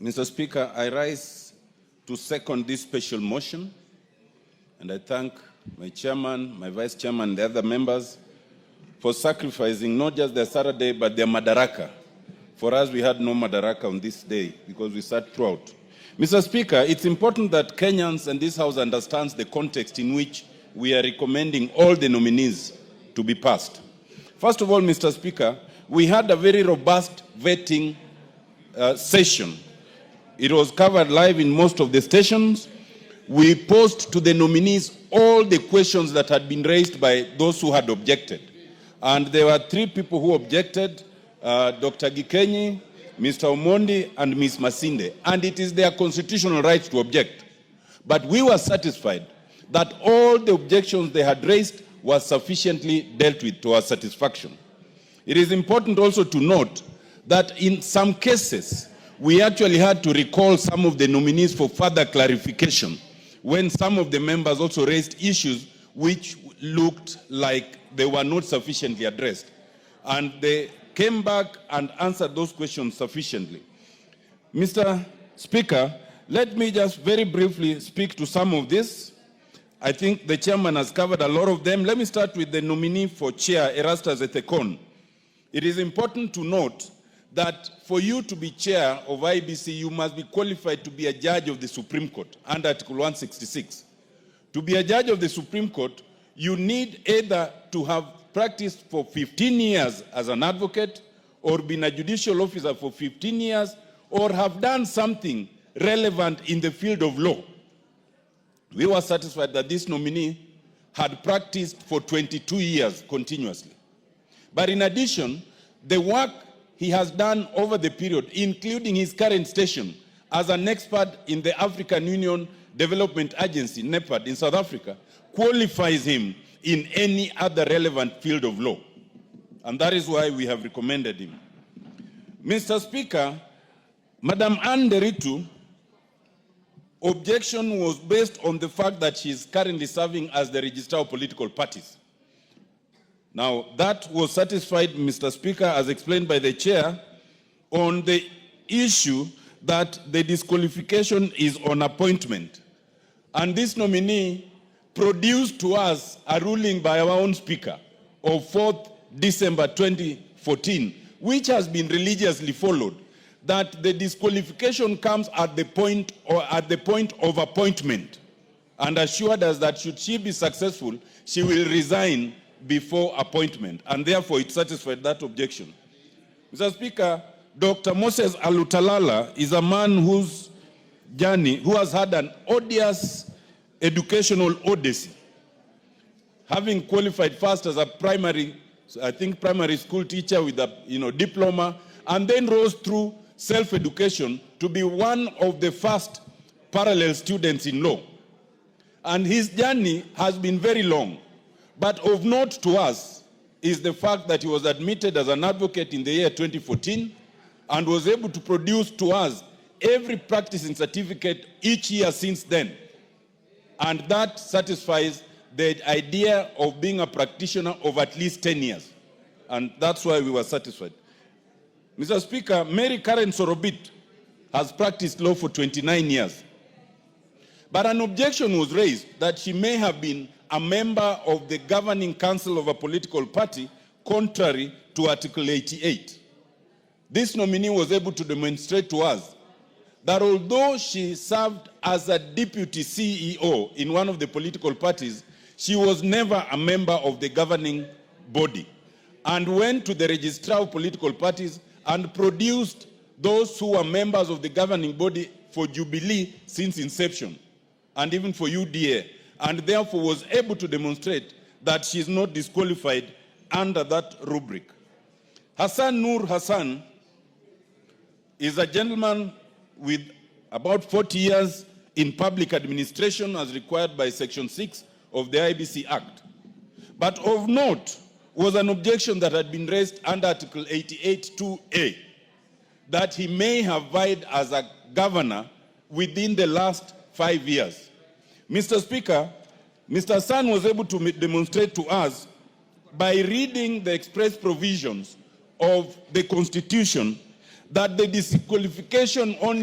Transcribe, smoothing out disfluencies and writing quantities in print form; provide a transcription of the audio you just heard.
Mr. Speaker, I rise to second this special motion, and I thank my chairman, my vice chairman, and the other members for sacrificing not just their Saturday, but their Madaraka. For us, we had no Madaraka on this day because we sat throughout. Mr. Speaker, it's important that Kenyans and this House understands the context in which we are recommending all the nominees to be passed. First of all, Mr. Speaker, we had a very robust vetting session. It was covered live in most of the stations. We posed to the nominees all the questions that had been raised by those who had objected. And there were 3 people who objected, Dr. Gikenyi, Mr. Omondi, and Ms. Masinde. And it is their constitutional right to object. But we were satisfied that all the objections they had raised were sufficiently dealt with to our satisfaction. It is important also to note that in some cases, we actually had to recall some of the nominees for further clarification when some of the members also raised issues which looked like they were not sufficiently addressed. And they came back and answered those questions sufficiently. Mr. Speaker, let me just very briefly speak to some of this. I think the chairman has covered a lot of them. Let me start with the nominee for chair, Erastus Ethekon. It is important to note that for you to be chair of IEBC, you must be qualified to be a judge of the Supreme Court under Article 166. To be a judge of the Supreme Court, you need either to have practiced for 15 years as an advocate, or been a judicial officer for 15 years, or have done something relevant in the field of law. We were satisfied that this nominee had practiced for 22 years continuously. But in addition, the work he has done over the period, including his current station as an expert in the African Union Development Agency, NEPAD, in South Africa, qualifies him in any other relevant field of law. And that is why we have recommended him. Mr. Speaker, Madam Anne Nderitu, objection was based on the fact that she is currently serving as the Registrar of Political Parties. Now, that was satisfied, Mr. Speaker, as explained by the chair, on the issue that the disqualification is on appointment. And this nominee produced to us a ruling by our own speaker of 4th December 2014, which has been religiously followed, that the disqualification comes at the point of appointment, and assured us that should she be successful, she will resign before appointment, and therefore it satisfied that objection. Mr. Speaker, Dr. Moses Alutalala is a man whose journey, who has had an odious educational odyssey, having qualified first as a primary school teacher with a diploma, and then rose through self-education to be one of the first parallel students in law. And his journey has been very long. But of note to us is the fact that he was admitted as an advocate in the year 2014 and was able to produce to us every practicing certificate each year since then. And that satisfies the idea of being a practitioner of at least 10 years. And that's why we were satisfied. Mr. Speaker, Mary Karen Sorobit has practiced law for 29 years. But an objection was raised that she may have been a member of the governing council of a political party, contrary to Article 88. This nominee was able to demonstrate to us that although she served as a deputy CEO in one of the political parties, she was never a member of the governing body, and went to the registrar of political parties and produced those who were members of the governing body for Jubilee since inception, and even for UDA, and therefore was able to demonstrate that she is not disqualified under that rubric. Hassan Nur Hassan is a gentleman with about 40 years in public administration as required by Section 6 of the IEBC Act. But of note was an objection that had been raised under Article 88(2)(a), that he may have vied as a governor within the last 5 years. Mr. Speaker, Mr. Hassan was able to demonstrate to us by reading the express provisions of the Constitution that the disqualification only